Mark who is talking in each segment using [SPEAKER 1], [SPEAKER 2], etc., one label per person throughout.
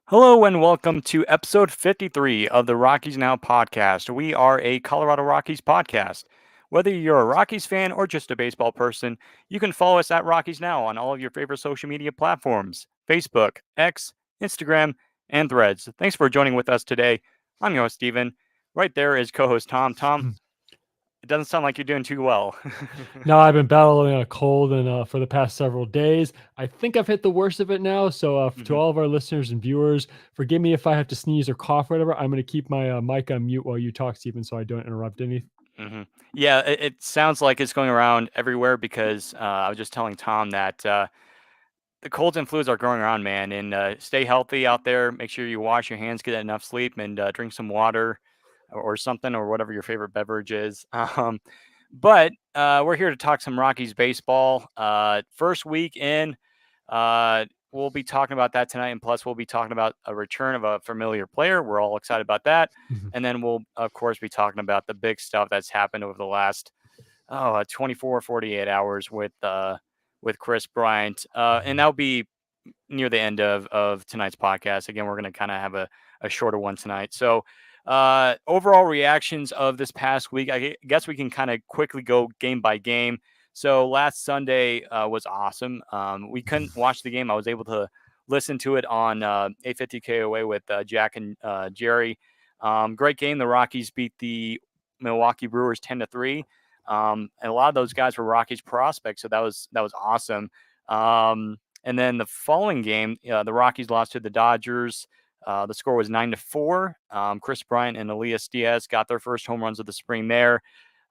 [SPEAKER 1] Hello and welcome to episode 53 of the Rockies Now podcast. We are a Colorado Rockies podcast. Whether you're a Rockies fan or just a baseball person, you can follow us at Rockies Now on all of your favorite social media platforms: Facebook, X, Instagram, and Threads. Thanks for joining with us today. I'm your host, Steven. Right there is co host Tom. Tom, it doesn't sound like you're doing too well.
[SPEAKER 2] No, I've been battling a cold and for the past several days. I think I've hit the worst of it now. So to
[SPEAKER 1] Mhm.
[SPEAKER 2] all of our listeners and viewers, forgive me if I have to sneeze or cough or whatever. I'm going to keep my mic on mute while you talk, Stephen, so I don't interrupt any.
[SPEAKER 1] Yeah, it sounds like it's going around everywhere because I was just telling Tom that the colds and flus are going around, man. And stay healthy out there. Make sure you wash your hands, get enough sleep, and drink some water or something or whatever your favorite beverage is. But we're here to talk some Rockies baseball. First week in, we'll be talking about that tonight, and plus we'll be talking about a return of a familiar player. We're all excited about that, and then we'll of course be talking about the big stuff that's happened over the last 24, 48 hours with Kris Bryant, and that'll be near the end of tonight's podcast. Again, we're going to kind of have a shorter one tonight. So, overall reactions of this past week, I guess we can kind of quickly go game by game. So, last Sunday was awesome. We couldn't watch the game. I was able to listen to it on 850 KOA with Jack and Jerry. Great game. The Rockies beat the Milwaukee Brewers 10-3. And a lot of those guys were Rockies prospects, so that was awesome. And then the following game, the Rockies lost to the Dodgers. The score was 9-4. Kris Bryant and Elias Diaz got their first home runs of the spring there.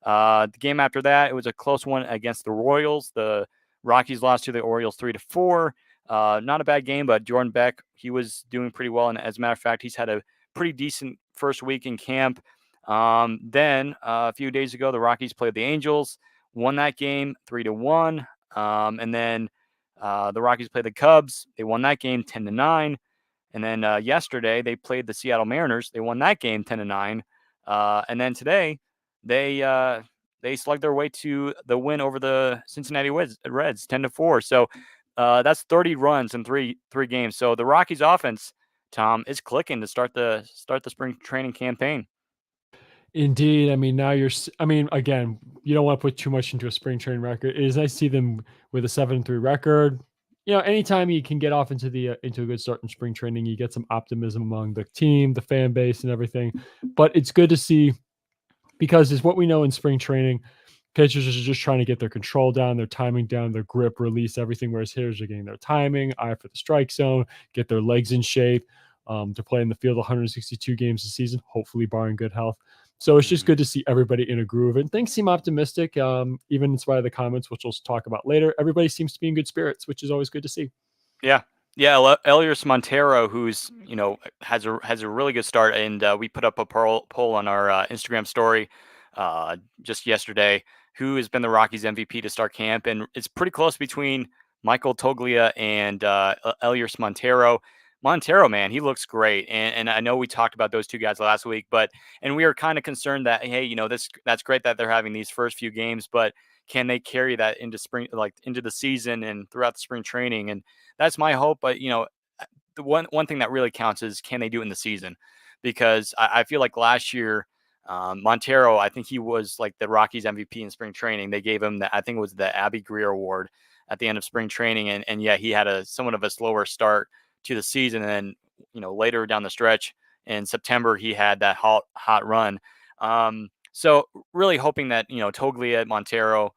[SPEAKER 1] The game after that, it was a close one against the Royals. The Rockies lost to the Orioles 3-4. Not a bad game, but Jordan Beck, he was doing pretty well. And as a matter of fact, he's had a pretty decent first week in camp. Then a few days ago, the Rockies played the Angels, won that game 3-1. And then the Rockies played the Cubs. They won that game 10-9. And then yesterday they played the Seattle Mariners. They won that game 10-9. And then today they slugged their way to the win over the Cincinnati Reds 10-4. So that's 30 runs in three games. So the Rockies offense, Tom, is clicking to start the spring training campaign.
[SPEAKER 2] Indeed. I mean, now I mean, again, you don't want to put too much into a spring training record. It is nice to see them with a 7-3 record. Anytime you can get off into a good start in spring training, you get some optimism among the team, the fan base, and everything. But it's good to see because it's what we know in spring training. Pitchers are just trying to get their control down, their timing down, their grip, release, everything. Whereas hitters are getting their timing, eye for the strike zone, get their legs in shape to play in the field 162 games a season, hopefully barring good health. So it's just
[SPEAKER 1] Mhm.
[SPEAKER 2] good to see everybody in a groove, and things seem optimistic. Even in spite of the comments, which we'll talk about later, everybody seems to be in good spirits, which is always good to see.
[SPEAKER 1] Yeah. Yeah, Elias Montero, who's has a really good start, and we put up a poll on our Instagram story just yesterday. Who has been the Rockies MVP to start camp? And it's pretty close between Michael Toglia and Elias Montero. Montero, man, he looks great, and I know we talked about those two guys last week, but and we were kind of concerned that hey, that's great that they're having these first few games, but can they carry that into spring, like into the season and throughout the spring training? And that's my hope. But the one thing that really counts is can they do it in the season? Because I feel like last year, Montero, I think he was like the Rockies MVP in spring training. They gave him I think it was the Abby Greer Award at the end of spring training, and yeah, he had a somewhat of a slower start to the season, and then later down the stretch in September he had that hot run. So really hoping that Toglia, Montero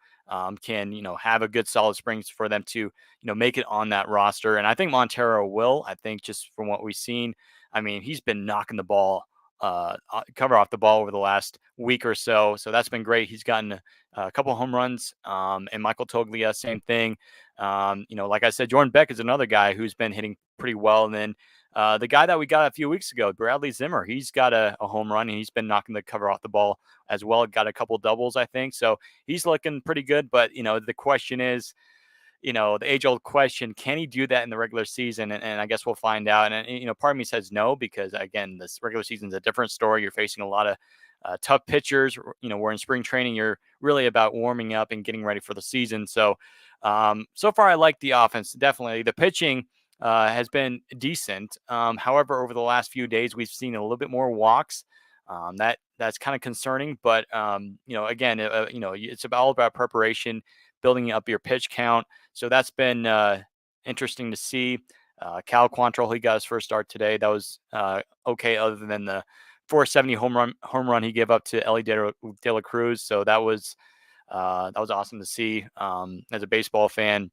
[SPEAKER 1] can have a good solid springs for them to make it on that roster. And I think Montero will. I think just from what we've seen, I mean, he's been knocking the ball, cover off the ball over the last week or so. So that's been great. He's gotten a couple home runs. And Michael Toglia, same thing. Like I said, Jordan Beck is another guy who's been hitting pretty well. And then the guy that we got a few weeks ago, Bradley Zimmer, he's got a home run and he's been knocking the cover off the ball as well. Got a couple doubles, I think. So he's looking pretty good. But, the question is, the age old question, can he do that in the regular season? And I guess we'll find out. And part of me says no, because again, this regular season is a different story. You're facing a lot of tough pitchers. Where in spring training, you're really about warming up and getting ready for the season. So, so far, I like the offense. Definitely the pitching. has been decent. However, over the last few days, we've seen a little bit more walks. That's kind of concerning, but again, it's all about preparation, building up your pitch count. So that's been interesting to see. Cal Quantrill, he got his first start today. That was okay, other than the 470 home run he gave up to Ellie De La Cruz. So that was awesome to see as a baseball fan.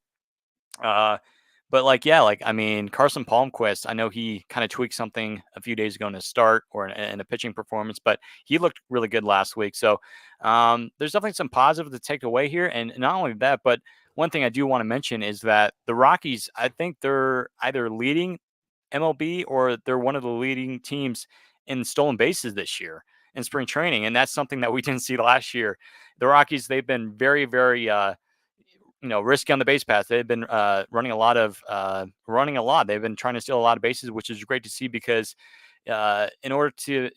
[SPEAKER 1] But I mean, Carson Palmquist, I know he kind of tweaked something a few days ago in his start or in a pitching performance, but he looked really good last week. So there's definitely some positive to take away here. And not only that, but one thing I do want to mention is that the Rockies, I think they're either leading MLB or they're one of the leading teams in stolen bases this year in spring training. And that's something that we didn't see last year. The Rockies, they've been very, very, risky on the base paths. They've been running a lot. They've been trying to steal a lot of bases, which is great to see because in order to,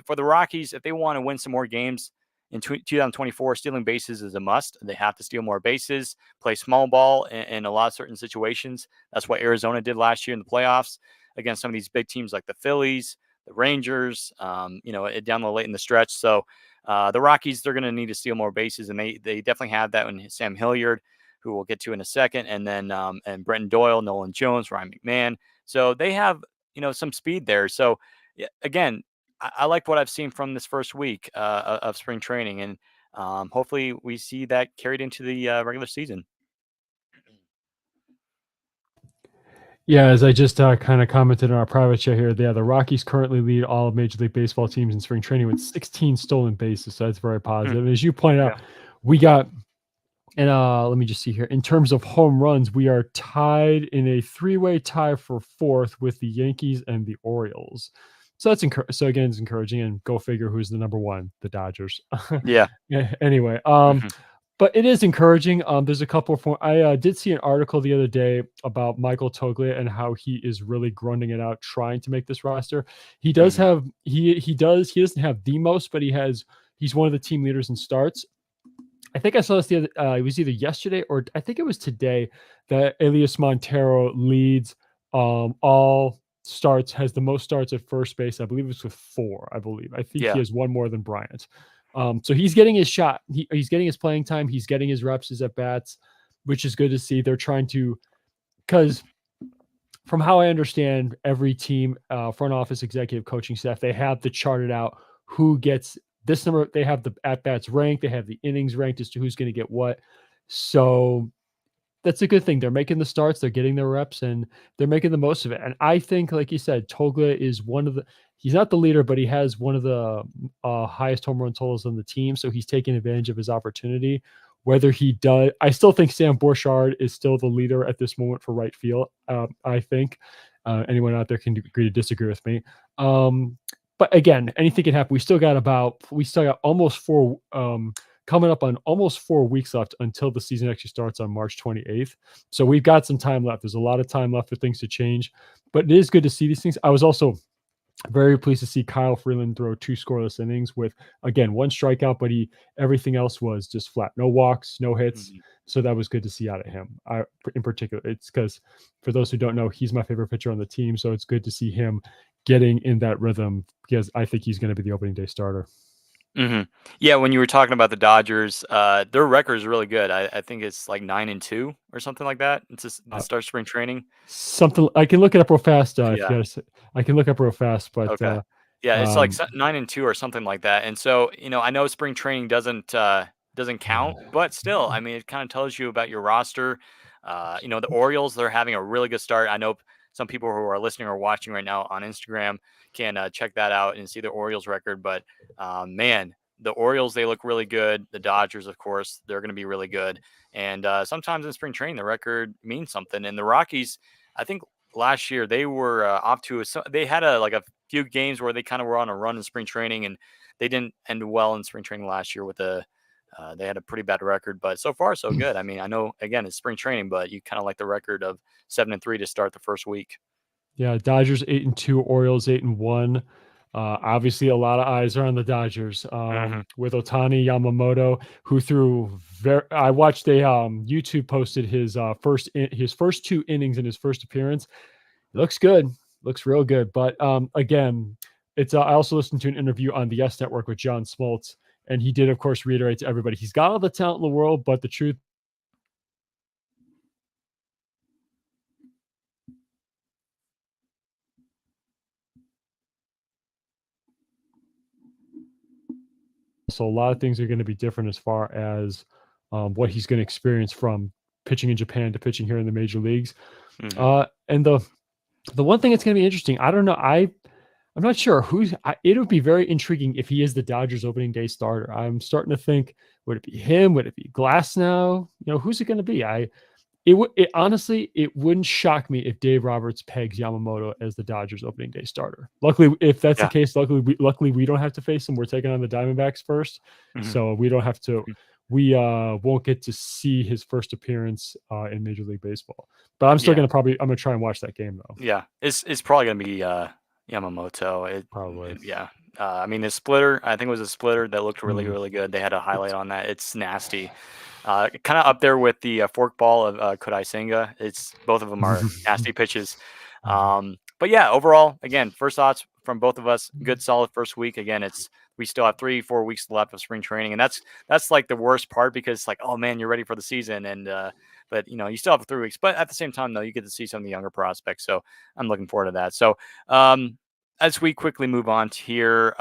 [SPEAKER 1] for the Rockies, if they want to win some more games in 2024, stealing bases is a must. They have to steal more bases, play small ball in a lot of certain situations. That's what Arizona did last year in the playoffs against some of these big teams like the Phillies, the Rangers, down the late in the stretch. So the Rockies, they're going to need to steal more bases, and they definitely have that in Sam Hilliard, who we'll get to in a second, and then and Brenton Doyle, Nolan Jones, Ryan McMahon. So they have some speed there. So yeah, again, I like what I've seen from this first week of spring training, and hopefully we see that carried into the regular season.
[SPEAKER 2] Yeah, as I just kind of commented in our private chat here, the Rockies currently lead all of Major League Baseball teams in spring training with 16 stolen bases. So that's very positive. As you pointed out, we got, and let me just see here. In terms of home runs, we are tied in a three-way tie for fourth with the Yankees and the Orioles. So that's so again, it's encouraging. And go figure who's the number one, the Dodgers.
[SPEAKER 1] Yeah.
[SPEAKER 2] Anyway, but it is encouraging. There's a couple of I did see an article the other day about Michael Toglia and how he is really grunting it out, trying to make this roster. He does have he doesn't have the most, but he's one of the team leaders in starts. I think I saw this the other. It was either yesterday or I think it was today that Elias Montero leads all starts, has the most starts at first base. I believe it's with 4. I think he has one more than Bryant. So he's getting his shot. He's getting his playing time. He's getting his reps, his at bats, which is good to see. They're trying to, because from how I understand, every team, front office, executive, coaching staff, they have to chart it out who gets this number. They have the at bats ranked. They have the innings ranked as to who's going to get what. So that's a good thing. They're making the starts, they're getting their reps, and they're making the most of it. And I think, like you said, Toglia is he's not the leader, but he has one of the highest home run totals on the team. So he's taking advantage of his opportunity. Whether he does, I still think Sam Borchard is still the leader at this moment for right field. I think anyone out there can agree to disagree with me. But again, anything can happen. We still got almost 4 coming up on almost 4 weeks left until the season actually starts on March 28th. So we've got some time left. There's a lot of time left for things to change, but it is good to see these things. I was also very pleased to see Kyle Freeland throw 2 scoreless innings with, again, 1 strikeout, but everything else was just flat. No walks, no hits. So that was good to see out of him. In particular, it's because for those who don't know, he's my favorite pitcher on the team. So it's good to see him getting in that rhythm because I think he's going to be the opening day starter.
[SPEAKER 1] Yeah, when you were talking about the Dodgers, their record is really good. I think it's like 9-2 or something like that. It's just the start spring training.
[SPEAKER 2] Something I can look it up real fast.
[SPEAKER 1] Yeah.
[SPEAKER 2] I can look up real fast, but
[SPEAKER 1] Okay. Yeah, it's like 9-2 or something like that. And so, I know spring training doesn't count, but still, I mean, it kind of tells you about your roster. The Orioles, they're having a really good start. I know some people who are listening or watching right now on Instagram can check that out and see the Orioles record. But man, the Orioles, they look really good. The Dodgers, of course, they're going to be really good. And sometimes in spring training, the record means something. And the Rockies, I think last year they were off to they had a few games where they kind of were on a run in spring training, and they didn't end well in spring training last year with they had a pretty bad record, but so far so good. I mean, I know again it's spring training, but you kind of like the record of 7-3 to start the first week.
[SPEAKER 2] Yeah, Dodgers 8-2, Orioles 8-1. Obviously, a lot of eyes are on the Dodgers with Ohtani Yamamoto, who threw I watched YouTube posted his first 2 innings in his first appearance. Looks good. Looks real good. But again, it's I also listened to an interview on the Yes Network with John Smoltz, and he did, of course, reiterate to everybody he's got all the talent in the world, but the truth so a lot of things are going to be different as far as what he's going to experience from pitching in Japan to pitching here in the major leagues. And the one thing that's going to be interesting, I don't know, I'm not sure it would be very intriguing if he is the Dodgers opening day starter. I'm starting to think, would it be him? Would it be Glass now? Who's it going to be? Honestly, it wouldn't shock me if Dave Roberts pegs Yamamoto as the Dodgers opening day starter. Luckily, if that's the case, luckily we don't have to face him. We're taking on the Diamondbacks first, so we don't have to. We won't get to see his first appearance in Major League Baseball. But I'm still I'm gonna try and watch that game though.
[SPEAKER 1] Yeah, it's probably gonna be Yamamoto.
[SPEAKER 2] Probably.
[SPEAKER 1] Yeah. I mean, the splitter, I think it was a splitter that looked really, really good. They had a highlight on that. It's nasty. Kind of up there with the forkball of Kodai Senga. Both of them are nasty pitches. But yeah, overall, again, first thoughts from both of us. Good, solid first week. Again, we still have 3-4 weeks left of spring training, and that's like the worst part because it's like, oh man, you're ready for the season, and but you still have 3 weeks. But at the same time, though, you get to see some of the younger prospects, so I'm looking forward to that. So as we quickly move on to here,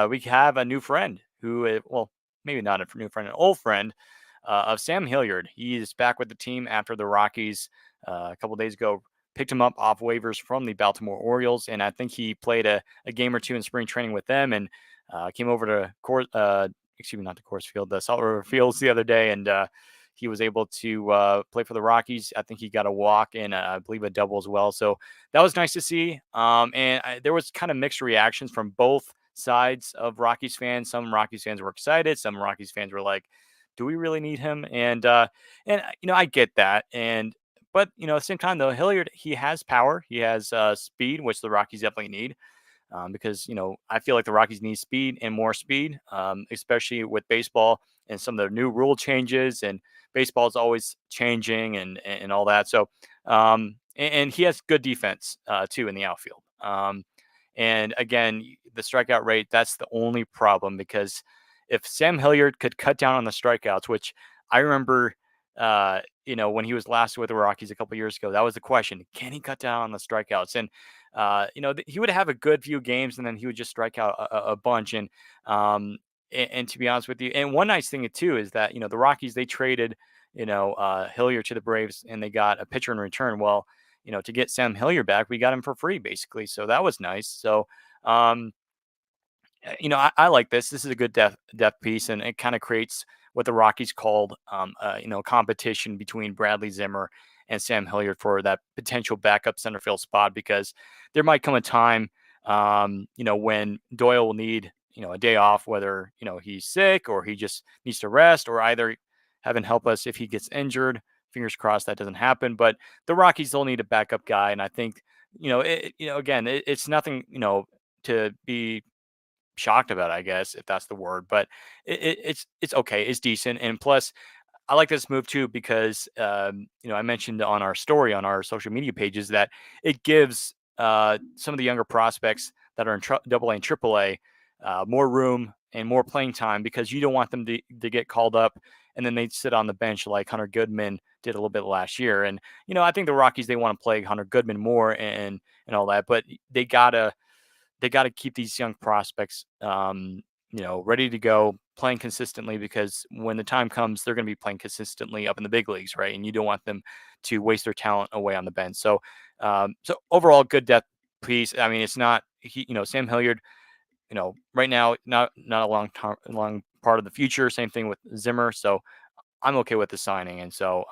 [SPEAKER 1] we have a new friend who, well, maybe not a new friend, an old friend of Sam Hilliard. He is back with the team after the Rockies a couple days ago picked him up off waivers from the Baltimore Orioles, and I think he played a game or two in spring training with them, and came over to the Salt River Fields the other day, and he was able to play for the Rockies. I think he got a walk and I believe a double as well. So that was nice to see. There was kind of mixed reactions from both sides of Rockies fans. Some Rockies fans were excited. Some Rockies fans were like, do we really need him? And I get that. But at the same time, though, Hilliard, he has power. He has speed, which the Rockies definitely need. Because, I feel like the Rockies need speed and more speed, especially with baseball and some of the new rule changes, and baseball is always changing and all that. So, and he has good defense too in the outfield. And again, the strikeout rate, that's the only problem, because if Sam Hilliard could cut down on the strikeouts, which I remember, when he was last with the Rockies a couple of years ago, that was the question: can he cut down on the strikeouts? And he would have a good few games, and then he would just strike out a bunch. And to be honest with you, and one nice thing too is that the Rockies, they traded Hilliard to the Braves, and they got a pitcher in return. Well, to get Sam Hilliard back, we got him for free basically, so that was nice. So I like this. This is a good depth piece, and it kind of creates what the Rockies called, competition between Bradley Zimmer and Sam Hilliard for that potential backup center field spot, because there might come a time, when Doyle will need, a day off, whether, he's sick or he just needs to rest, or either have him help us if he gets injured. Fingers crossed that doesn't happen, but the Rockies will need a backup guy. And I think, again, it's nothing, to be shocked about, I guess, if that's the word, but it's okay. It's decent. And plus, I like this move too, because, I mentioned on our story on our social media pages that it gives some of the younger prospects that are in AA and AAA more room and more playing time, because you don't want them to get called up and then they sit on the bench like Hunter Goodman did a little bit last year. And, I think the Rockies, they want to play Hunter Goodman more and all that, but they gotta keep these young prospects, ready to go, playing consistently, because when the time comes, they're going to be playing consistently up in the big leagues, right? And you don't want them to waste their talent away on the bench. So, so overall, good depth piece. I mean, it's not Sam Hilliard, right now, not a long part of the future. Same thing with Zimmer. So I'm okay with the signing, and so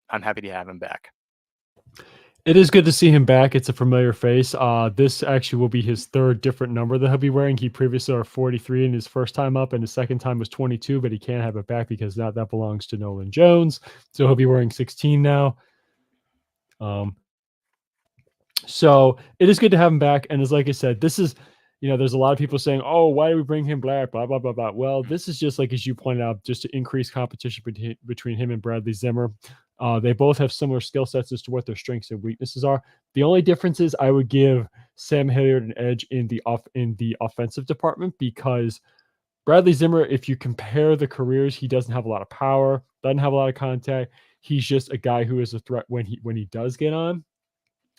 [SPEAKER 1] I'm happy to have him back.
[SPEAKER 2] It is good to see him back. It's a familiar face. This actually will be his third different number that he'll be wearing. He previously wore 43 in his first time up, and his second time was 22, but he can't have it back because now that belongs to Nolan Jones. So he'll be wearing 16 now. So it is good to have him back. And as like I said, this is, there's a lot of people saying, oh, why do we bring him back? Blah, blah, blah, blah. Well, this is just like, as you pointed out, just to increase competition between him and Bradley Zimmer. They both have similar skill sets as to what their strengths and weaknesses are. The only difference is I would give Sam Hilliard an edge in the offensive department because Bradley Zimmer, if you compare the careers, he doesn't have a lot of power, doesn't have a lot of contact. He's just a guy who is a threat when he does get on.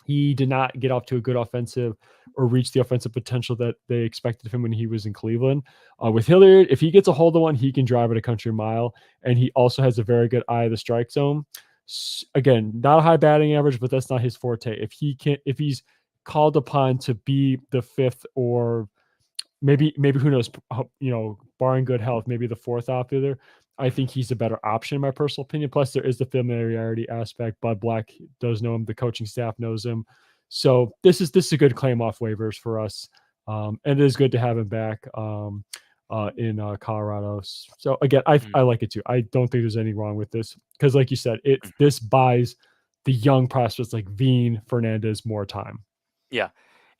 [SPEAKER 2] He did not get off to a good offensive or reach the offensive potential that they expected of him when he was in Cleveland. With Hilliard, if he gets a hold of one, he can drive it a country mile, and he also has a very good eye of the strike zone. Again, not a high batting average, but that's not his forte. If he's called upon to be the fifth or maybe who knows, barring good health, maybe the fourth outfielder. I think he's a better option in my personal opinion. Plus, there is the familiarity aspect. Bud Black does know him. The coaching staff knows him. So this is a good claim off waivers for us, and it is good to have him back in Colorado. So again, I like it too. I don't think there's anything wrong with this because, like you said, this buys the young prospects like Veen, Fernandez more time.
[SPEAKER 1] Yeah.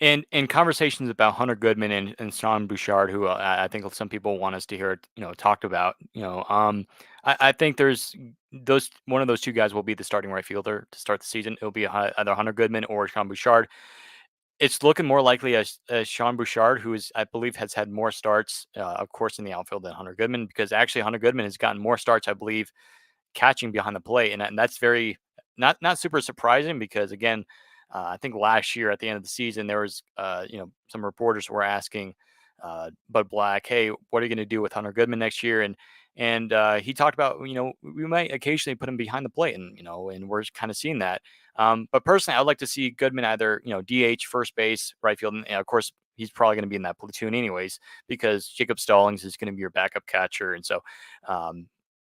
[SPEAKER 1] And in conversations about Hunter Goodman and Sean Bouchard, who I think some people want us to hear, talked about, I think there's one of those two guys will be the starting right fielder to start the season. It'll be either Hunter Goodman or Sean Bouchard. It's looking more likely as Sean Bouchard, who is, I believe, has had more starts, of course, in the outfield than Hunter Goodman, because actually Hunter Goodman has gotten more starts, I believe, catching behind the plate, and that's very not super surprising because again, I think last year at the end of the season there was some reporters were asking Bud Black, hey, what are you going to do with Hunter Goodman next year? And he talked about we might occasionally put him behind the plate, and we're kind of seeing that. But personally, I'd like to see Goodman either DH, first base, right field, and of course he's probably going to be in that platoon anyways because Jacob Stallings is going to be your backup catcher, and so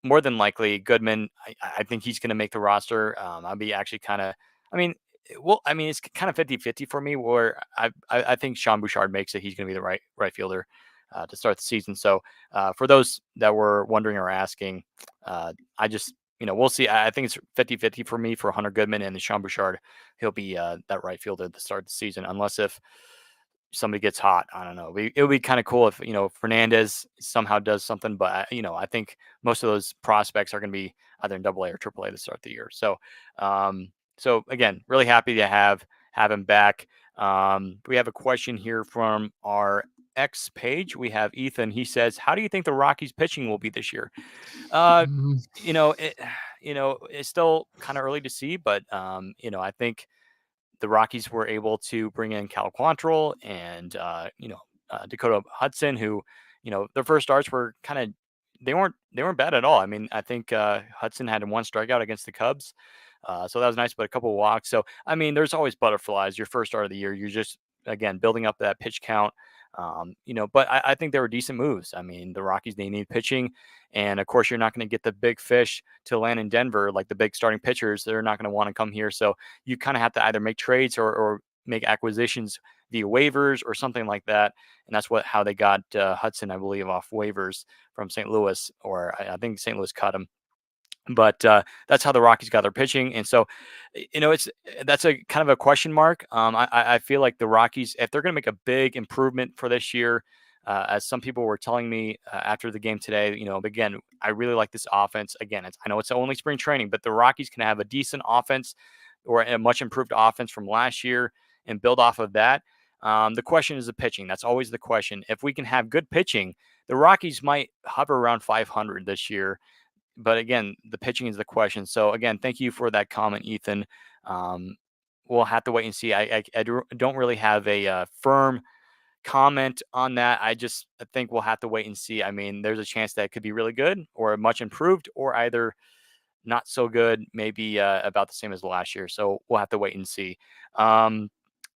[SPEAKER 1] more than likely, Goodman, I think he's going to make the roster. I'll be actually kind of, I mean, it's kind of 50-50 for me where I think Sean Bouchard makes it. He's going to be the right fielder to start the season. So for those that were wondering or asking, I just, we'll see. I think it's 50-50 for me for Hunter Goodman and Sean Bouchard. He'll be that right fielder to start the season, unless if somebody gets hot. I don't know. It would be kind of cool if Fernandez somehow does something, but I think most of those prospects are going to be either in Double A or Triple A to start the year. So, so again, really happy to have him back. We have a question here from our X page. We have Ethan. He says, "How do you think the Rockies pitching will be this year?"
[SPEAKER 2] Mhm.
[SPEAKER 1] It, it's still kind of early to see, but I think the Rockies were able to bring in Cal Quantrill and Dakota Hudson, who their first starts were kind of they weren't bad at all. I mean, I think Hudson had one strikeout against the Cubs, so that was nice, but a couple of walks. So I mean, there's always butterflies. Your first start of the year, you're just again building up that pitch count. But I think they were decent moves. I mean, the Rockies, they need pitching. And of course, you're not going to get the big fish to land in Denver, like the big starting pitchers. They're not going to want to come here. So you kind of have to either make trades or make acquisitions via waivers or something like that. And that's how they got Hudson, I believe, off waivers from St. Louis, or I think St. Louis cut him. But that's how the Rockies got their pitching, and so that's a kind of a question mark. I feel like the Rockies, if they're going to make a big improvement for this year, as some people were telling me after the game today, again, I really like this offense. Again, I know it's only spring training, but the Rockies can have a decent offense or a much improved offense from last year and build off of that. The question is the pitching. That's always the question. If we can have good pitching, the Rockies might hover around 500 this year. But again, the pitching is the question. So again, thank you for that comment, Ethan. We'll have to wait and see. I don't really have a firm comment on that. I think we'll have to wait and see. I mean, there's a chance that it could be really good or much improved or either not so good, maybe about the same as last year. So we'll have to wait and see.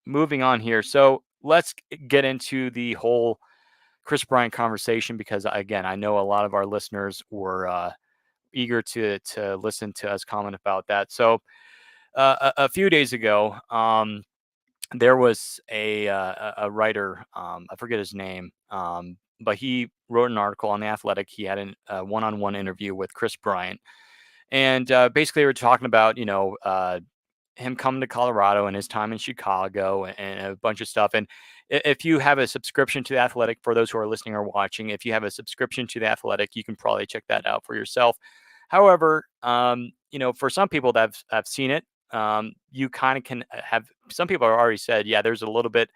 [SPEAKER 1] Moving on here. So let's get into the whole Kris Bryant conversation because, again, I know a lot of our listeners were eager to listen to us comment about that. So a few days ago, there was a writer, I forget his name, but he wrote an article on The Athletic. He had a one-on-one interview with Kris Bryant. And basically, we were talking about, him coming to Colorado and his time in Chicago and a bunch of stuff. And if you have a subscription to The Athletic, for those who are listening or watching, if you have a subscription to The Athletic, you can probably check that out for yourself. However, for some people that have seen it, you kind of can have some people have already said, yeah, there's a little bit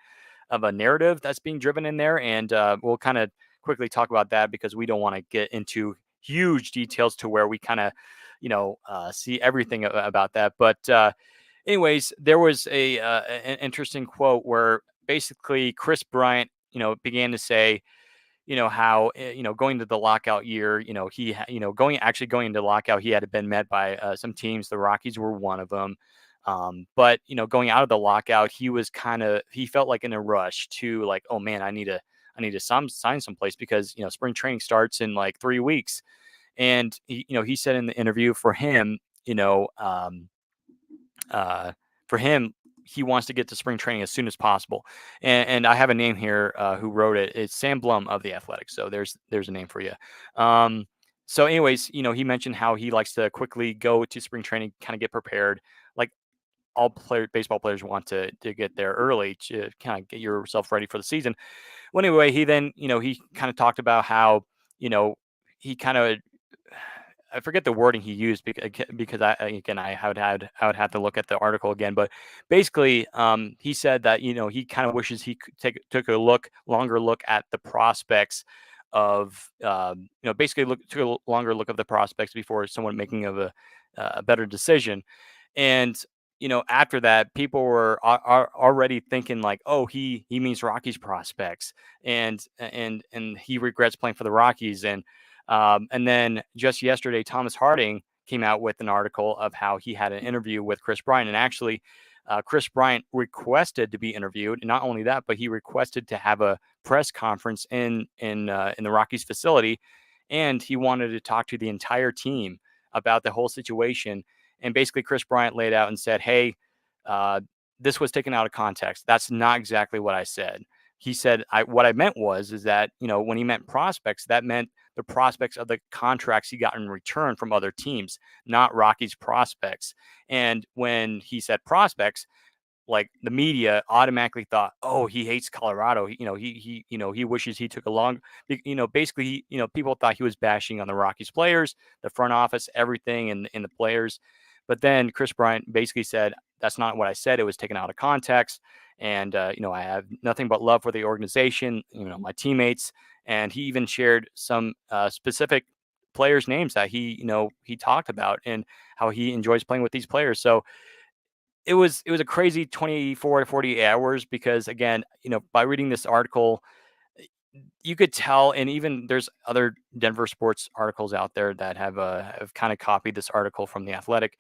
[SPEAKER 1] of a narrative that's being driven in there, and we'll kind of quickly talk about that because we don't want to get into huge details to where we kind of, see everything about that. But anyways, there was an interesting quote where basically Kris Bryant, began to say, how going to the lockout year, going into lockout, he had been met by some teams. The Rockies were one of them. But going out of the lockout, he felt like in a rush to like, oh man, I need to sign someplace because spring training starts in like 3 weeks. And he said in the interview you know, um, uh, for him, he wants to get to spring training as soon as possible. And I have a name here who wrote it. It's Sam Blum of the Athletics. So there's a name for you. So, anyways, he mentioned how he likes to quickly go to spring training, kind of get prepared. Like baseball players want to get there early to kind of get yourself ready for the season. Well, anyway, he then he kind of talked about how you know he kind of I forget the wording he used because I would have to look at the article again, but basically he said that he kind of wishes he could took a longer look at the prospects of basically took a longer look of the prospects before someone making of a better decision. And after that, people were already thinking like, oh, he means Rockies prospects, and he regrets playing for the Rockies. And then just yesterday, Thomas Harding came out with an article of how he had an interview with Kris Bryant, and actually, Kris Bryant requested to be interviewed, and not only that, but he requested to have a press conference in the Rockies facility, and he wanted to talk to the entire team about the whole situation. And basically, Kris Bryant laid out and said, "Hey, uh, this was taken out of context. That's not exactly what I said." He said, "What I meant is that when he meant prospects, that meant the prospects of the contracts he got in return from other teams, not Rockies prospects." And when he said prospects, like the media automatically thought, oh, he hates Colorado. He wishes he took a long, basically, people thought he was bashing on the Rockies players, the front office, everything, and the players. But then Kris Bryant basically said, that's not what I said. It was taken out of context. And, I have nothing but love for the organization, my teammates. And he even shared some specific players' names that he talked about and how he enjoys playing with these players. So, it was a crazy 24 to 48 hours because again, by reading this article, you could tell, and even there's other Denver sports articles out there that have kind of copied this article from the Athletic.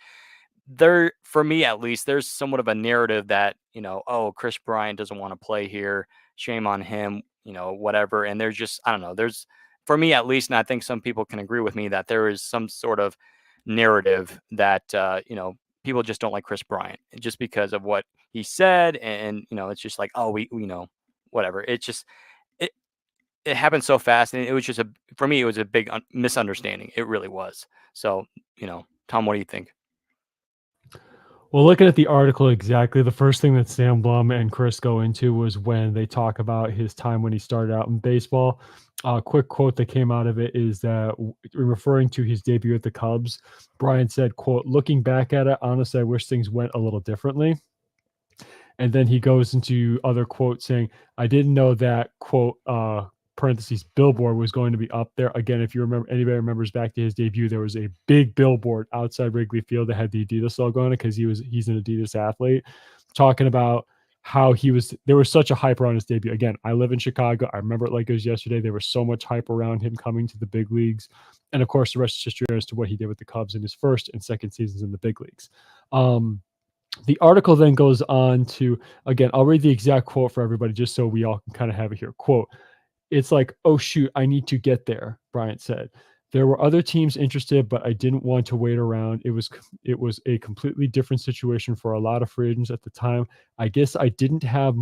[SPEAKER 1] There, for me at least, there's somewhat of a narrative that oh, Kris Bryant doesn't want to play here, shame on him, whatever. And there's just, I don't know, there's, for me at least, and I think some people can agree with me, that there is some sort of narrative that people just don't like Kris Bryant just because of what he said. And it's just like, oh, we whatever. It's just it it happened so fast, and it was just for me, it was a big misunderstanding. It really was. So, Tom, what do you think?
[SPEAKER 2] Well, looking at the article exactly, the first thing that Sam Blum and Chris go into was when they talk about his time when he started out in baseball. A quick quote that came out of it is that referring to his debut at the Cubs, Brian said, quote, looking back at it, honestly, I wish things went a little differently. And then he goes into other quotes saying, I didn't know that quote, parentheses, billboard was going to be up there. Again, if you remember, anybody remembers back to his debut, there was a big billboard outside Wrigley Field that had the Adidas logo on it because he's an Adidas athlete, talking about how there was such a hype around his debut. Again, I live in Chicago. I remember it like it was yesterday. There was so much hype around him coming to the big leagues. And of course, the rest is history as to what he did with the Cubs in his first and second seasons in the big leagues. The article then goes on to, again, I'll read the exact quote for everybody just so we all can kind of have it here. Quote, it's like, oh, shoot, I need to get there, Bryant said. There were other teams interested, but I didn't want to wait around. It was a completely different situation for a lot of free agents at the time. I guess I didn't have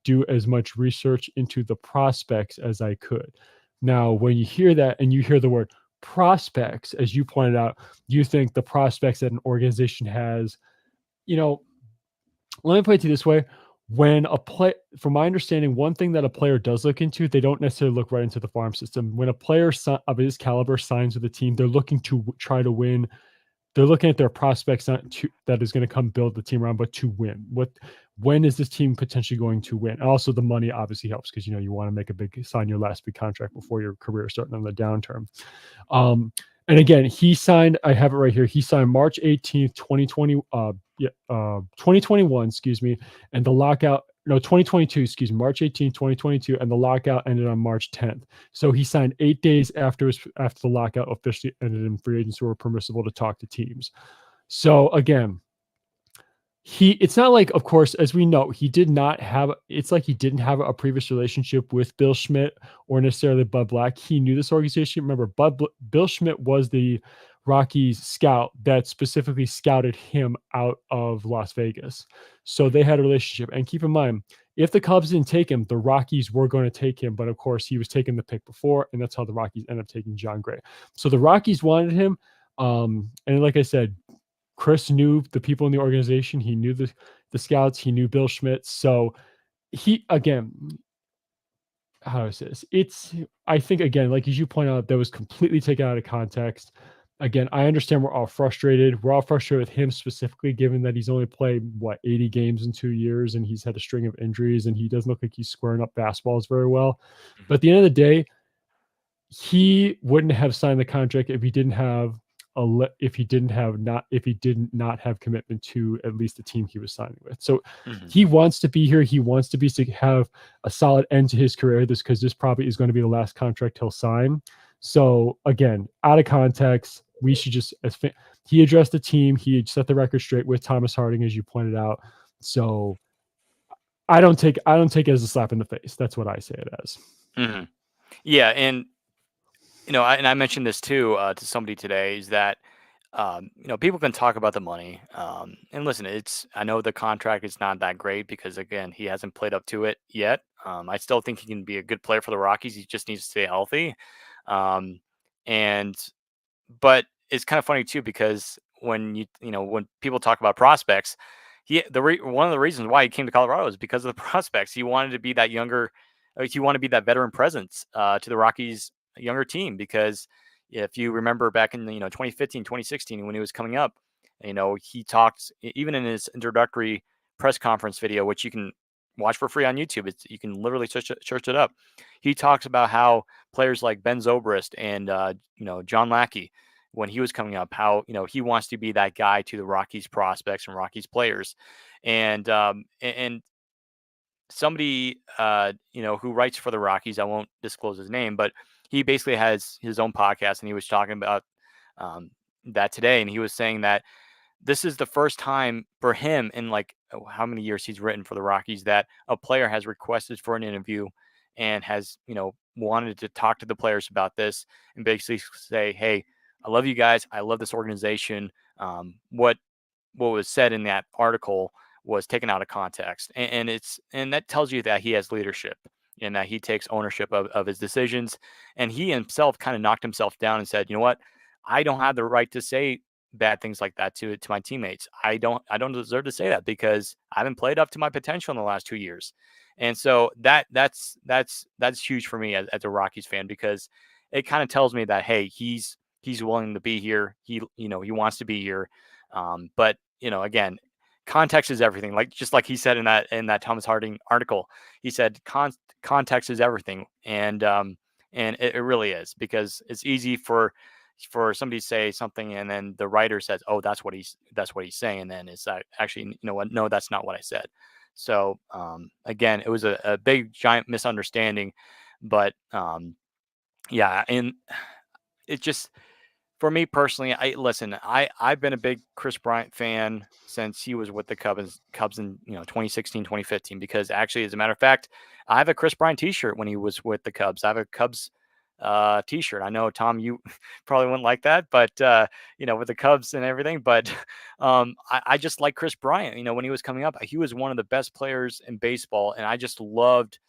[SPEAKER 2] do as much research into the prospects as I could. Now, when you hear that and you hear the word prospects, as you pointed out, you think the prospects that an organization has, you know, let me put it to you this way. when a play, from my understanding, one thing that a player does look into, they don't necessarily look right into the farm system. When a player of his caliber signs with a team, they're looking to try to win. They're looking at their prospects not to that is going to come build the team around, but to win. When is this team potentially going to win? And also, the money obviously helps because you want to make a big sign your last big contract before your career starting on the downturn. And again, he signed. I have it right here. He signed March 18th, 2020. 2021. Excuse me, and the lockout. No, 2022. Excuse me, March 18th, 2022, and the lockout ended on March 10th. So he signed 8 days after the lockout officially ended, and free agents were permissible to talk to teams. So again, it's not like, of course, as we know, he did not have, it's like he didn't have a previous relationship with Bill Schmidt or necessarily Bud Black. He knew this organization. Remember, Bill Schmidt was the Rockies scout that specifically scouted him out of Las Vegas. So they had a relationship. And keep in mind, if the Cubs didn't take him, the Rockies were going to take him. But of course, he was taking the pick before, and that's how the Rockies ended up taking John Gray. So the Rockies wanted him. And like I said, Kris knew the people in the organization. He knew the scouts. He knew Bill Schmidt. So he, again, how is this? I think, again, like as you point out, that was completely taken out of context. Again, I understand we're all frustrated. We're all frustrated with him specifically, given that he's only played 80 games in 2 years, and he's had a string of injuries, and he doesn't look like he's squaring up fastballs very well. But at the end of the day, he wouldn't have signed the contract if he didn't have if he did not have commitment to at least the team he was signing with. So he wants to be here. He wants to have a solid end to his career. Because this probably is going to be the last contract he'll sign. So again, out of context, we should just he addressed the team. He set the record straight with Thomas Harding, as you pointed out. So I don't take it as a slap in the face. That's what I say it as.
[SPEAKER 1] Mm-hmm. Yeah, and I mentioned this too to somebody today, is that people can talk about the money, and listen, I know the contract is not that great because again he hasn't played up to it yet. I still think he can be a good player for the Rockies. He just needs to stay healthy, um, and but it's kind of funny too because when people talk about prospects, one of the reasons why he came to Colorado is because of the prospects. He wanted to be that he wanted to be that veteran presence to the Rockies younger team, because if you remember back in 2015, 2016 when he was coming up, he talked even in his introductory press conference video, which you can watch for free on YouTube. You can literally search it up. He talks about how players like Ben Zobrist and John Lackey, when he was coming up, how he wants to be that guy to the Rockies prospects and Rockies players, and somebody who writes for the Rockies, I won't disclose his name, but he basically has his own podcast, and he was talking about that today, and he was saying that this is the first time for him in how many years he's written for the Rockies that a player has requested for an interview and has wanted to talk to the players about this and basically say, hey, I love you guys, I love this organization. What was said in that article was taken out of context, and that tells you that he has leadership and that he takes ownership of his decisions. And he himself kind of knocked himself down and said, you know what, I don't have the right to say bad things like that to my teammates. I don't deserve to say that because I haven't played up to my potential in the last 2 years. And so that's huge for me as a Rockies fan, because it kind of tells me that, hey, he's willing to be here. He wants to be here. But again, context is everything. Just like he said in that Thomas Harding article, he said context is everything, and it really is, because it's easy for somebody to say something and then the writer says, oh, that's what he's saying, and then it's actually, what, no, that's not what I said. So again, it was a big giant misunderstanding, but yeah, and it just, for me personally, I've been a big Kris Bryant fan since he was with the Cubs in 2016, 2015, because actually, as a matter of fact, I have a Kris Bryant t-shirt when he was with the Cubs. I have a Cubs t-shirt. I know, Tom, you probably wouldn't like that, but with the Cubs and everything, but I just like Kris Bryant. When he was coming up, he was one of the best players in baseball, and I just loved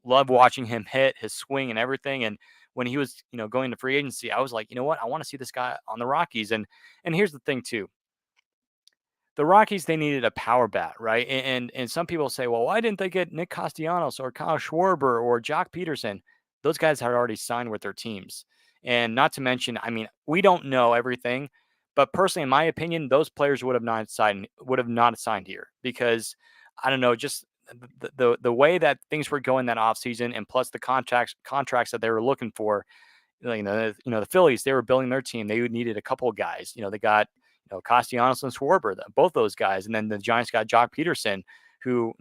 [SPEAKER 1] watching him hit, his swing and everything. And when he was, going to free agency, I was like, you know what? I want to see this guy on the Rockies. And here's the thing too. the Rockies, they needed a power bat, right? And some people say, well, why didn't they get Nick Castellanos or Kyle Schwarber or Jock Peterson? Those guys had already signed with their teams. And not to mention, I mean, we don't know everything, but personally, in my opinion, those players would have not signed here because I don't know, just the way that things were going that offseason and plus the contracts that they were looking for, the Phillies, they were building their team. They needed a couple of guys. They got Castellanos and Schwarber, both those guys, and then the Giants got Jock Peterson, who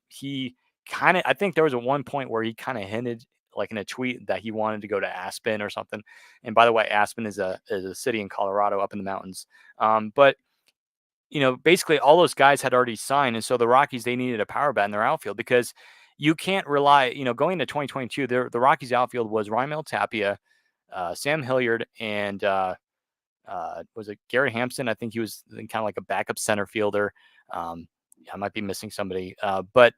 [SPEAKER 1] he kind of, I think there was at one point where he kind of hinted like in a tweet that he wanted to go to Aspen or something. And by the way, Aspen is a city in Colorado up in the mountains. But basically all those guys had already signed, and so the Rockies, they needed a power bat in their outfield because you can't rely. Going into 2022, the Rockies outfield was Raimel Tapia, Sam Hilliard, and was it Garrett Hampson? I think he was kind of like a backup center fielder. I might be missing somebody, but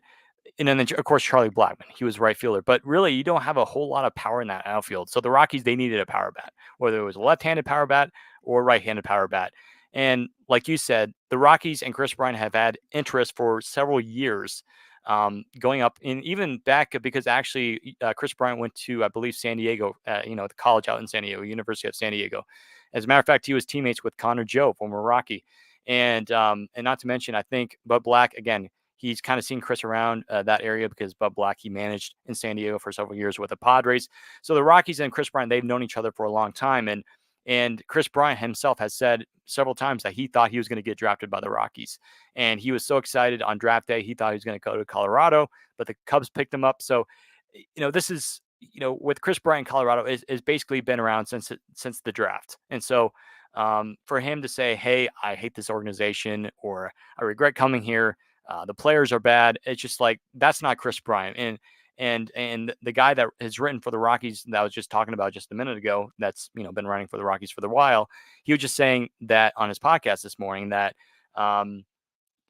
[SPEAKER 1] and then of course Charlie Blackmon, he was right fielder. But really, you don't have a whole lot of power in that outfield. So the Rockies, they needed a power bat, whether it was a left-handed power bat or right-handed power bat. And like you said, the Rockies and Kris Bryant have had interest for several years, going up and even back because actually Kris Bryant went to, I believe, San Diego, the college out in San Diego, University of San Diego. As a matter of fact, he was teammates with Connor Joe, former Rocky. And not to mention, I think Bud Black, again, he's kind of seen Kris around that area because Bud Black, he managed in San Diego for several years with the Padres. So the Rockies and Kris Bryant, they've known each other for a long time. And Kris Bryant himself has said several times that he thought he was going to get drafted by the Rockies. And he was so excited on draft day. He thought he was going to go to Colorado, but the Cubs picked him up. So, this is, with Kris Bryant, Colorado is basically been around since the draft. And so for him to say, hey, I hate this organization or I regret coming here, the players are bad. It's just like, that's not Kris Bryant. And the guy that has written for the Rockies that I was just talking about just a minute ago, that's been writing for the Rockies for a while, he was just saying that on his podcast this morning that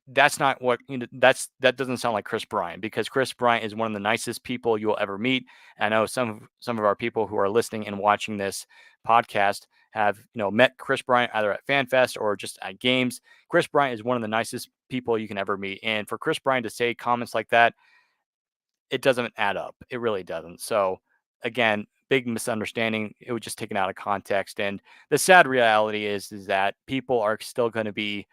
[SPEAKER 1] that's not what that doesn't sound like Kris Bryant, because Kris Bryant is one of the nicest people you will ever meet. I know some of our people who are listening and watching this podcast have met Kris Bryant either at FanFest or just at games. Kris Bryant is one of the nicest people you can ever meet, and for Kris Bryant to say comments like that, it doesn't add up. It really doesn't. So again, big misunderstanding. It was just taken out of context. And the sad reality is that people are still going to be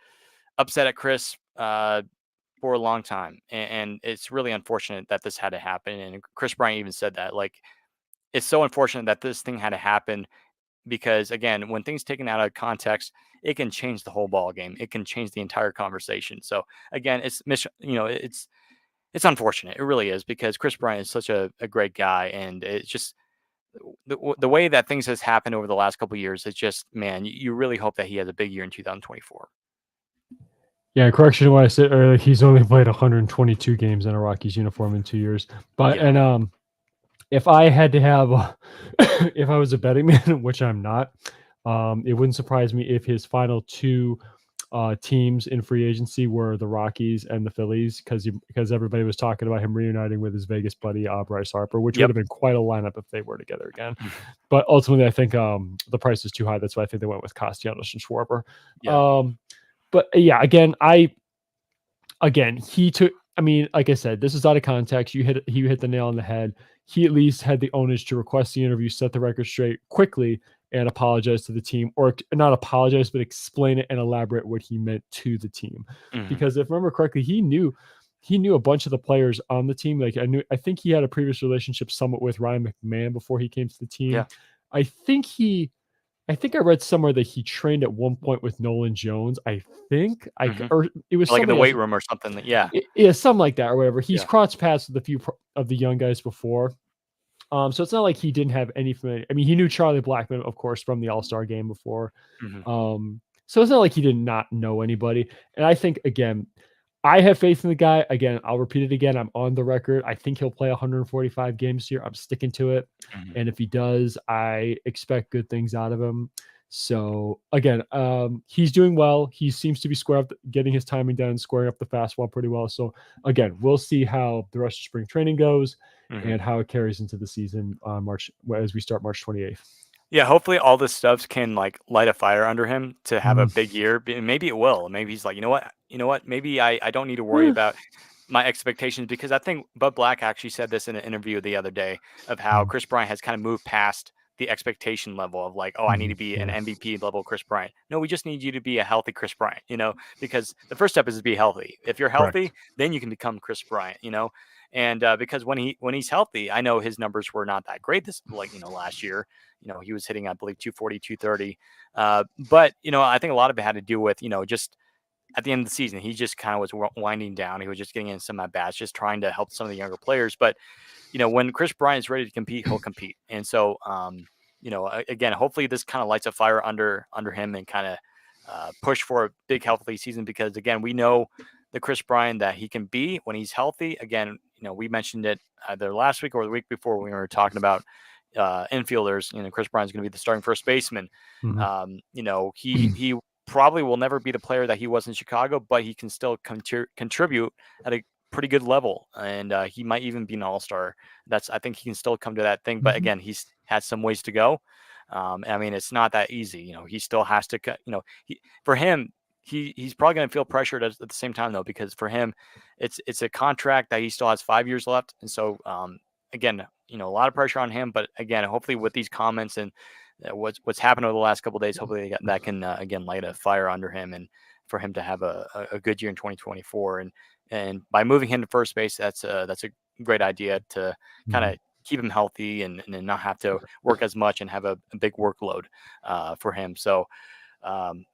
[SPEAKER 1] upset at Kris for a long time. And it's really unfortunate that this had to happen. And Kris Bryant even said that, like, it's so unfortunate that this thing had to happen because, again, when things taken out of context, it can change the whole ball game. It can change the entire conversation. So again, it's unfortunate. It really is, because Kris Bryant is such a great guy. And it's just the way that things has happened over the last couple of years. It's just, man, you really hope that he has a big year in 2024.
[SPEAKER 2] Yeah, correction to what I said earlier. He's only played 122 games in a Rockies uniform in 2 years. But
[SPEAKER 1] Yeah.
[SPEAKER 2] and if I had to have, if I was a betting man, which I'm not, it wouldn't surprise me if his final two teams in free agency were the Rockies and the Phillies, because everybody was talking about him reuniting with his Vegas buddy Bryce Harper, which would have been quite a lineup if they were together again. But ultimately, I think the price is too high. That's why I think they went with Castellanos and Schwarber.
[SPEAKER 1] Yeah.
[SPEAKER 2] But yeah, he took. I mean, like I said, this is out of context. You hit the nail on the head. He at least had the onus to request the interview, set the record straight quickly, and apologize to the team, or not apologize, but explain it and elaborate what he meant to the team. Because if I remember correctly, he knew a bunch of the players on the team. Like I think he had a previous relationship somewhat with Ryan McMahon before he came to the team.
[SPEAKER 1] Yeah.
[SPEAKER 2] I think I read somewhere that he trained at one point with Nolan Jones. I think or it was
[SPEAKER 1] like in the
[SPEAKER 2] somebody
[SPEAKER 1] weight
[SPEAKER 2] else.
[SPEAKER 1] room or something. Yeah.
[SPEAKER 2] Yeah, something like that or whatever. He's
[SPEAKER 1] Yeah.
[SPEAKER 2] crossed paths with a few of the young guys before. So it's not like he didn't have any familiar. I mean, he knew Charlie Blackmon, of course, from the All-Star game before. So it's not like he did not know anybody. And I think, again, I have faith in the guy. Again, I'll repeat it again. I'm on the record. I think he'll play 145 games here. I'm sticking to it. And if he does, I expect good things out of him. So again, he's doing well. He seems to be getting his timing down, squaring up the fastball pretty well. So again, we'll see how the rest of spring training goes and how it carries into the season on March, as we start March 28th.
[SPEAKER 1] Yeah, hopefully all this stuff can like light a fire under him to have a
[SPEAKER 2] Mm.
[SPEAKER 1] big year. Maybe it will. Maybe he's like, you know what? Maybe I don't need to worry about my expectations because I think Bud Black actually said this in an interview the other day of how
[SPEAKER 2] Mm.
[SPEAKER 1] Kris Bryant has kind of moved past the expectation level of like, oh, I need to
[SPEAKER 2] Mhm.
[SPEAKER 1] be an
[SPEAKER 2] Yeah.
[SPEAKER 1] MVP level Kris Bryant. No, we just need you to be a healthy Kris Bryant, because the first step is to be healthy. If you're healthy,
[SPEAKER 2] Correct.
[SPEAKER 1] then you can become Kris Bryant. And because when he's healthy, I know his numbers were not that great this like last year. He was hitting, I believe, 240, 230. But I think a lot of it had to do with just at the end of the season, he just kind of was winding down. He was just getting in some at bats, just trying to help some of the younger players. But when Kris Bryant is ready to compete, he'll compete. And so, again, hopefully this kind of lights a fire under him and kind of push for a big healthy season because again, we know the Kris Bryant that he can be when he's healthy. Again, we mentioned it either last week or the week before when we were talking about infielders. Kris Bryant's going to be the starting first baseman.
[SPEAKER 2] Mhm.
[SPEAKER 1] He probably will never be the player that he was in Chicago, but he can still contribute at a pretty good level, and he might even be an all-star. I think he can still come to that thing, but
[SPEAKER 2] Mhm.
[SPEAKER 1] again, he's has some ways to go. I mean, it's not that easy. He still has to. For him, he's probably going to feel pressured at the same time though, because for him, it's a contract that he still has 5 years left, and so again, a lot of pressure on him. But again, hopefully with these comments and what's happened over the last couple of days, hopefully that can again light a fire under him and for him to have a good year in 2024. And by moving him to first base, that's a great idea to kind
[SPEAKER 2] Mhm.
[SPEAKER 1] of keep him healthy and not have to work as much and have a big workload for him. So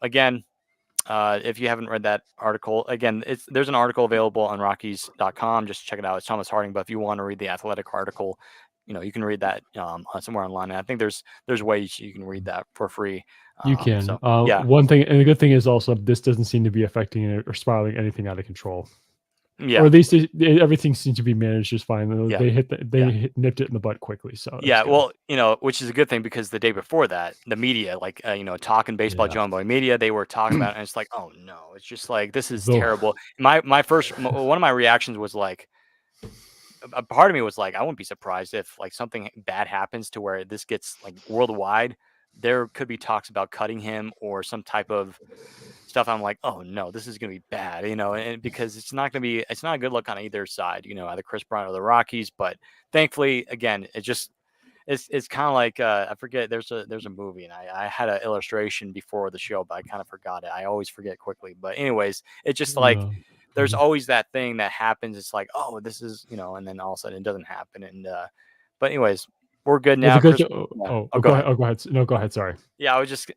[SPEAKER 1] again, if you haven't read that article, again, there's an article available on Rockies.com. Just check it out. It's Thomas Harding. But if you want to read the Athletic article, you can read that somewhere online. And I think there's ways you can read that for free.
[SPEAKER 2] You can.
[SPEAKER 1] So yeah,
[SPEAKER 2] One thing, and the good thing is also this doesn't seem to be affecting it or spiraling anything out of control, or
[SPEAKER 1] yeah,
[SPEAKER 2] at least everything seems to be managed just fine.
[SPEAKER 1] yeah,
[SPEAKER 2] They
[SPEAKER 1] yeah.
[SPEAKER 2] nipped it in the butt quickly, so that's
[SPEAKER 1] Yeah,
[SPEAKER 2] good.
[SPEAKER 1] well, which is a good thing because the day before that, the media, like, talking baseball,
[SPEAKER 2] Yeah.
[SPEAKER 1] Jumbo media, they were talking about it, and it's like, oh no, it's just like this is
[SPEAKER 2] Though.
[SPEAKER 1] terrible. One of my reactions was like, a part of me was like, I wouldn't be surprised if like something bad happens to where this gets like worldwide. There could be talks about cutting him or some type of stuff. I'm like, oh no, this is gonna be bad, and because it's not a good look on either side, either Kris Bryant or the Rockies. But thankfully, again, it's kind of like I forget. There's a movie, and I had an illustration before the show, but I kind of forgot it. I always forget quickly. But anyways, it's just like
[SPEAKER 2] No.
[SPEAKER 1] there's
[SPEAKER 2] Mhm.
[SPEAKER 1] always that thing that happens. It's like, oh, this is and then all of a sudden it doesn't happen. And but anyways, we're good
[SPEAKER 2] Well, the
[SPEAKER 1] now,
[SPEAKER 2] good
[SPEAKER 1] Chris.
[SPEAKER 2] thing.
[SPEAKER 1] Yeah. Oh, go ahead.
[SPEAKER 2] Oh, go ahead. No, go ahead. Sorry.
[SPEAKER 1] Yeah, I was just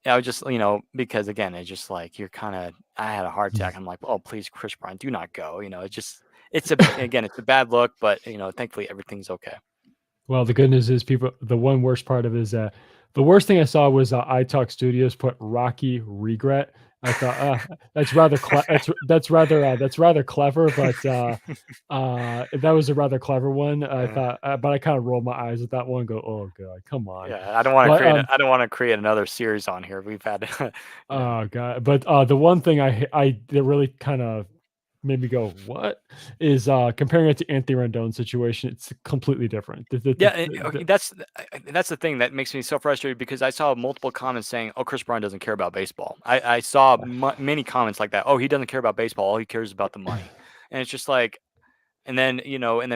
[SPEAKER 1] because again, it's just like you're kind of. I had a heart
[SPEAKER 2] Mhm.
[SPEAKER 1] attack. I'm like, oh, please, Chris Bryant, do not go. It's a bad look, but thankfully everything's okay.
[SPEAKER 2] Well, the good news is people. The one worst part of it is that the worst thing I saw was iTalk Studios put Rocky regret. I thought that's rather that's rather clever, but that was a rather clever one. I
[SPEAKER 1] Uh,
[SPEAKER 2] thought, but I kind of rolled my eyes at that one. And go, oh god, come on.
[SPEAKER 1] Yeah, I don't want to
[SPEAKER 2] But
[SPEAKER 1] create. I don't want to create another series on here. We've had,
[SPEAKER 2] oh god, but the one thing that really kind of made me go, what is comparing it to Anthony Rendon's situation? It's completely different.
[SPEAKER 1] Yeah, okay, that's the thing that makes me so frustrated because I saw multiple comments saying, "Oh, Chris Bryant doesn't care about baseball." I saw many comments like that. Oh, he doesn't care about baseball. All he cares is about the money, and it's just like, and then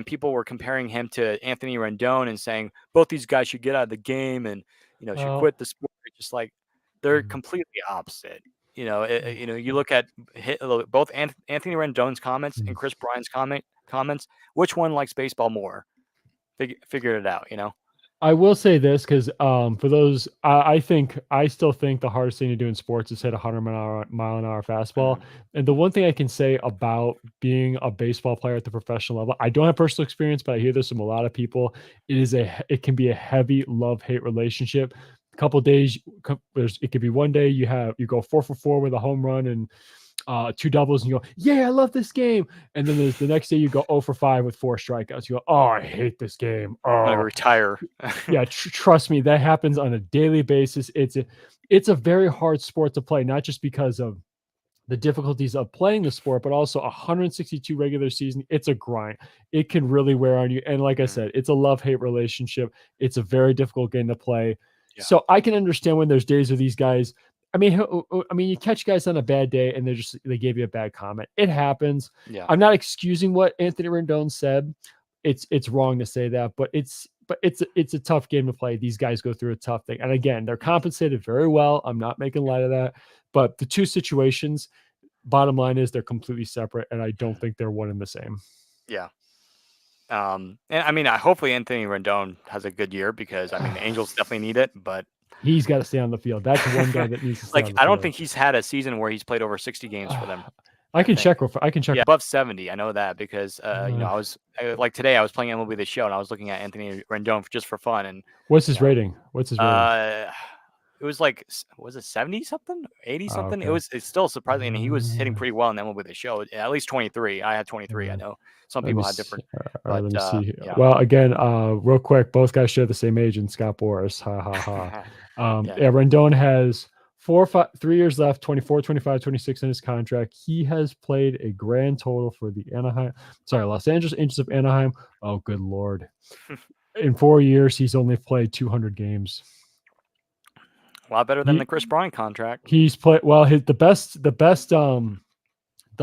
[SPEAKER 1] people were comparing him to Anthony Rendon and saying both these guys should get out of the game and should
[SPEAKER 2] well,
[SPEAKER 1] quit the sport. It's just like they're
[SPEAKER 2] mm,
[SPEAKER 1] completely opposite. You look at both Anthony Rendon's comments
[SPEAKER 2] mm.
[SPEAKER 1] and Chris Bryant's comments. Which one likes baseball more? Figure it out.
[SPEAKER 2] I will say this because for those, I still think the hardest thing to do in sports is hit a 100 mile an hour fastball.
[SPEAKER 1] Mhm.
[SPEAKER 2] And the one thing I can say about being a baseball player at the professional level, I don't have personal experience, but I hear this from a lot of people. It can be a heavy love hate relationship. A couple days, it could be one day you go 4 for 4 with a home run and two doubles, and you go, yeah, I love this game. And then there's the next day you go 0 for 5 with 4 strikeouts. You go, oh, I hate this game.
[SPEAKER 1] I'm gonna
[SPEAKER 2] Oh,
[SPEAKER 1] retire.
[SPEAKER 2] yeah, trust me, that happens on a daily basis. It's a very hard sport to play, not just because of the difficulties of playing the sport, but also 162 regular season. It's a grind. It can really wear on you. And like I
[SPEAKER 1] Mhm.
[SPEAKER 2] said, it's a love hate relationship. It's a very difficult game to play.
[SPEAKER 1] Yeah.
[SPEAKER 2] So I can understand when there's days where these guys. You catch guys on a bad day and they gave you a bad comment. It happens.
[SPEAKER 1] Yeah.
[SPEAKER 2] I'm not excusing what Anthony Rendon said. It's wrong to say that, but it's a tough game to play. These guys go through a tough thing, and again, they're compensated very well. I'm not making light of that, but the two situations, bottom line is they're completely separate, and I don't think they're one and the same.
[SPEAKER 1] Yeah. And I mean, hopefully Anthony Rendon has a good year because I mean the Angels definitely need it, but
[SPEAKER 2] He's got to stay on the field. That's one guy that needs to stay
[SPEAKER 1] like
[SPEAKER 2] on the
[SPEAKER 1] I don't
[SPEAKER 2] field.
[SPEAKER 1] think he's had a season where he's played over 60 games for them.
[SPEAKER 2] I can
[SPEAKER 1] think.
[SPEAKER 2] check. I can check.
[SPEAKER 1] Yeah, above 70. I know that because like today I was playing MLB The Show and I was looking at Anthony Rendon just for fun and
[SPEAKER 2] What's his rating? What's his rating?
[SPEAKER 1] It was like, was it 70 something, 80 something?
[SPEAKER 2] Okay.
[SPEAKER 1] It's still surprising, and he was hitting pretty well in MLB The Show. At least 23. I had 23. I know some people had different.
[SPEAKER 2] Let me see.
[SPEAKER 1] Yeah.
[SPEAKER 2] Well, again, real quick, both guys share the same agent, Scott Boras. Ha ha ha. Rendon has 3 years left, 24, 25, 26 in his contract. He has played a grand total for the Los Angeles Angels of Anaheim. Oh, good Lord. In 4 years, he's only played 200 games.
[SPEAKER 1] A lot better than the Kris Bryant contract.
[SPEAKER 2] He's played well. The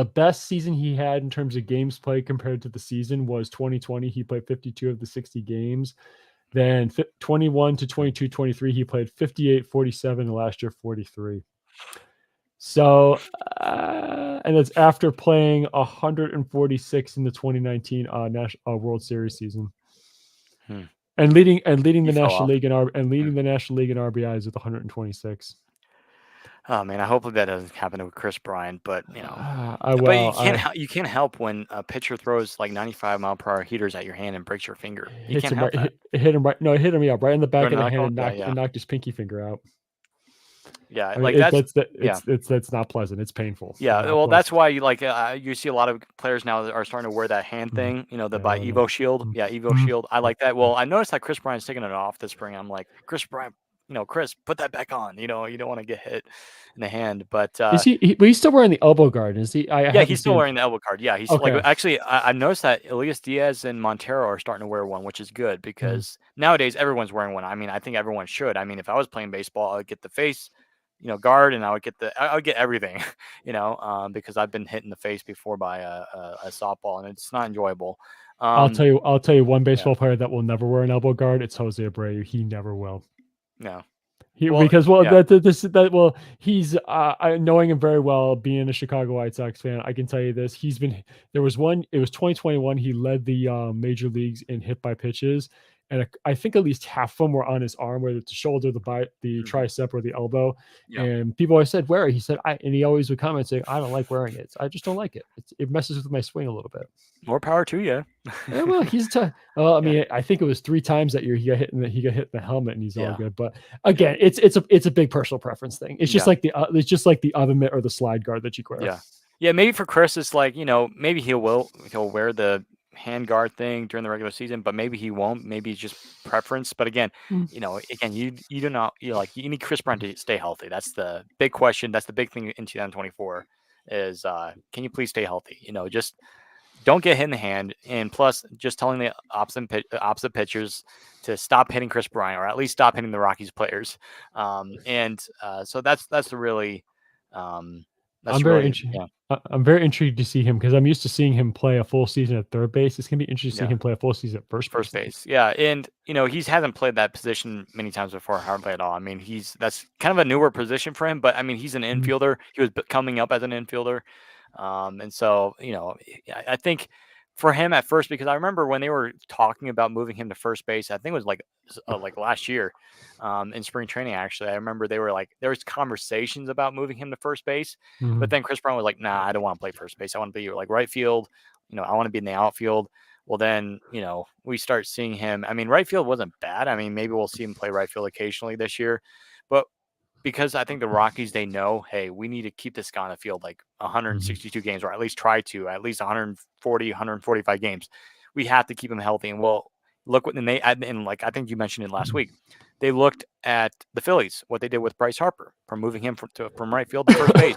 [SPEAKER 2] best season he had in terms of games played compared to the season was 2020. He played 52 of the 60 games. Then 21 to 22, 23, he played 58, 47, and last year 43. So, and it's after playing 146 in the 2019 World Series season. And leading the National League in RBIs with 126.
[SPEAKER 1] Oh man, I hope that doesn't happen to Kris Bryant, but you can't help when a pitcher throws like 95-mile-per-hour heaters at your hand and breaks your finger. You can't help that.
[SPEAKER 2] It hit him right in the back of the hand and knocked his pinky finger out.
[SPEAKER 1] Yeah,
[SPEAKER 2] that's not pleasant. It's painful.
[SPEAKER 1] Yeah, well, that's why you see a lot of players now that are starting to wear that hand thing, by Evo Shield. Yeah, Evo Shield. I like that. Well, I noticed that Kris Bryant's taking it off this spring. I'm like, Kris Bryant, Kris, put that back on. You don't want to get hit in the hand. But
[SPEAKER 2] is he's still wearing the elbow guard? Is he?
[SPEAKER 1] He's still wearing the elbow guard. Yeah, he's okay. Actually, I've noticed that Elias Diaz and Montero are starting to wear one, which is good because nowadays everyone's wearing one. I mean, I think everyone should. I mean, if I was playing baseball, I would get the face guard, and I would get everything, because I've been hit in the face before by a softball, and it's not enjoyable.
[SPEAKER 2] I'll tell you one baseball player that will never wear an elbow guard. It's Jose Abreu. He never will.
[SPEAKER 1] No.
[SPEAKER 2] He's knowing him very well, being a Chicago White Sox fan. I can tell you this. It was 2021. He led the major leagues in hit by pitches. And I think at least half of them were on his arm, whether it's the shoulder, the tricep, or the elbow. Yeah. And people always said, wear it. He said, and he always would comment saying, I don't like wearing it. I just don't like it. It messes with my swing a little bit.
[SPEAKER 1] More power to you.
[SPEAKER 2] Yeah, well, I think it was 3 times that year he got hit in the helmet, and he's all good. But again, it's a big personal preference thing. It's just like the oven or the slide guard that you wear.
[SPEAKER 1] Yeah. Yeah. Maybe for Kris, it's like, maybe he'll wear the hand guard thing during the regular season, but maybe he won't. Maybe it's just preference. But again, you do not, you need Kris Bryant to stay healthy. That's the big question. That's the big thing in 2024 is, can you please stay healthy? Just don't get hit in the hand. And plus just telling the opposite pitchers to stop hitting Kris Bryant, or at least stop hitting the Rockies players. So that's the really,
[SPEAKER 2] I'm very intrigued to see him because I'm used to seeing him play a full season at third base. It's gonna be interesting to see him play a full season at first base.
[SPEAKER 1] Yeah, and he hasn't played that position many times before, hardly at all. I mean, that's kind of a newer position for him, but I mean, he's an infielder. He was coming up as an infielder, and so I think for him at first, because I remember when they were talking about moving him to first base, I think it was like last year in spring training. Actually, I remember there was conversations about moving him to first base, but then Kris Bryant was like, "Nah, I don't want to play first base. I want to be like right field. I want to be in the outfield." Well, then we start seeing him. I mean, right field wasn't bad. I mean, maybe we'll see him play right field occasionally this year, but because I think the Rockies, they know, hey, we need to keep this guy on the field like 162 games, or at least try to at least 140, 145 games. We have to keep him healthy. And well, look what I think you mentioned it last week. They looked at the Phillies, what they did with Bryce Harper, from moving him from right field to first base.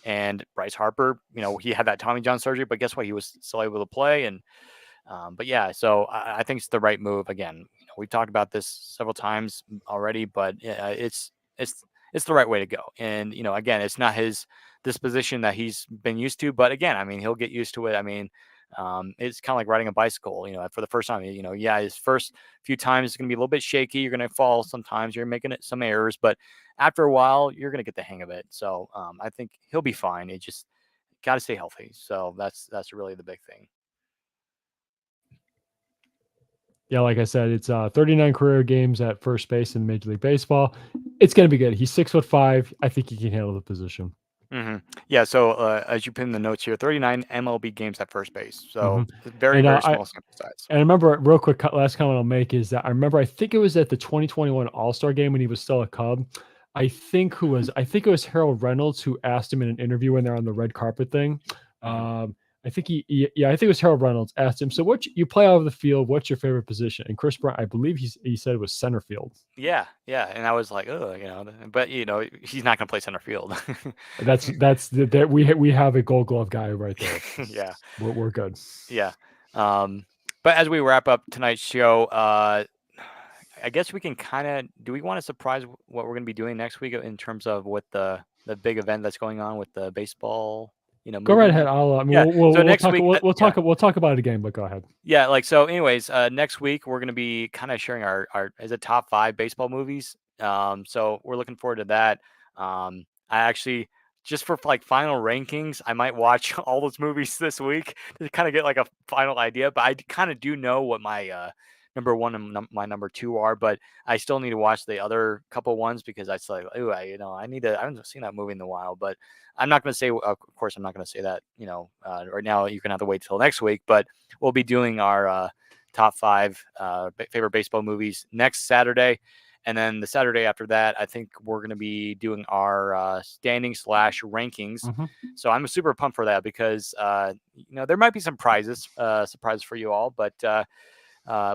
[SPEAKER 1] And Bryce Harper, he had that Tommy John surgery, but guess what? He was still able to play. And but yeah, so I think it's the right move. Again, we've talked about this several times already, but yeah, it's the right way to go. And again, it's not his disposition that he's been used to, but again, I mean, he'll get used to it. I mean, it's kind of like riding a bicycle. For the first time, yeah, his first few times it's going to be a little bit shaky. You're going to fall sometimes. You're making some errors, but after a while, you're going to get the hang of it. So I think he'll be fine. It just got to stay healthy. So that's really the big thing.
[SPEAKER 2] Yeah, like I said, it's 39 career games at first base in Major League Baseball. It's going to be good. He's 6'5". I think he can handle the position.
[SPEAKER 1] Mm-hmm. Yeah. So as you put in the notes here, 39 MLB games at first base. So very,
[SPEAKER 2] And
[SPEAKER 1] very small sample size.
[SPEAKER 2] And I remember, real quick, last comment I'll make is that I think it was at the 2021 All-Star game when he was still a Cub. I think it was Harold Reynolds who asked him in an interview when they're on the red carpet thing. I think I think it was Harold Reynolds asked him, so you play out of the field, what's your favorite position? And Kris Bryant, I believe he said it was center field.
[SPEAKER 1] Yeah. And I was like, oh, but he's not going to play center field.
[SPEAKER 2] That we have a Gold Glove guy right there.
[SPEAKER 1] Yeah.
[SPEAKER 2] We're good.
[SPEAKER 1] Yeah. But as we wrap up tonight's show, I guess we can do we want to surprise what we're going to be doing next week in terms of what the big event that's going on with the baseball,
[SPEAKER 2] Go right ahead. I mean,
[SPEAKER 1] Yeah. So
[SPEAKER 2] we'll
[SPEAKER 1] next
[SPEAKER 2] talk.
[SPEAKER 1] week,
[SPEAKER 2] We'll talk about it again. But go ahead.
[SPEAKER 1] Yeah, anyways, next week we're gonna be kind of sharing our as a top 5 baseball movies. So we're looking forward to that. I actually just for like final rankings, I might watch all those movies this week to kind of get like a final idea. But I kind of do know what my number 1 and my number 2 are, but I still need to watch the other couple ones because I still like, oh, I haven't seen that movie in a while, but I'm not going to say, of course, I'm not going to say that, right now. You're going to have to wait till next week, but we'll be doing our top 5 favorite baseball movies next Saturday. And then the Saturday after that, I think we're going to be doing our standing/rankings. So I'm super pumped for that because, there might be some surprises for you all, but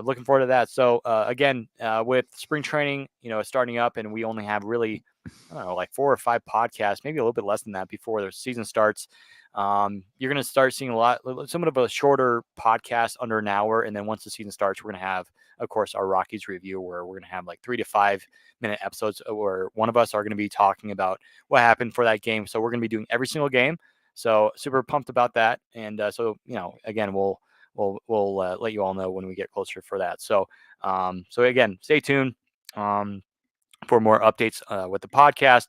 [SPEAKER 1] looking forward to that. So again, with spring training, starting up, and we only have really, I don't know, like 4 or 5 podcasts, maybe a little bit less than that before the season starts. You're going to start seeing somewhat of a shorter podcast under an hour. And then once the season starts, we're going to have, of course, our Rockies review, where we're going to have like 3 to 5 minute episodes where one of us are going to be talking about what happened for that game. So we're going to be doing every single game. So super pumped about that. And so, again, we'll let you all know when we get closer for that. So, so again, stay tuned for more updates with the podcast.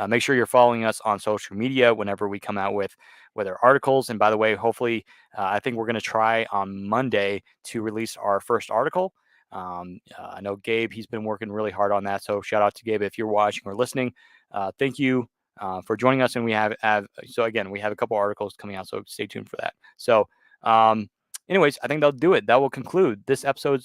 [SPEAKER 1] Make sure you're following us on social media whenever we come out with our articles. And by the way, hopefully, I think we're going to try on Monday to release our first article. I know Gabe, he's been working really hard on that. So shout out to Gabe if you're watching or listening. Thank you for joining us. And we have so again, we have a couple articles coming out. So stay tuned for that. So, anyways, I think that'll do it. That will conclude this episode,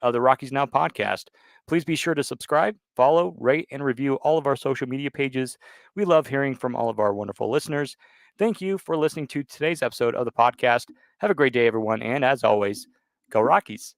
[SPEAKER 1] of the Rockies Now podcast. Please be sure to subscribe, follow, rate, and review all of our social media pages. We love hearing from all of our wonderful listeners. Thank you for listening to today's episode of the podcast. Have a great day, everyone. And as always, go Rockies.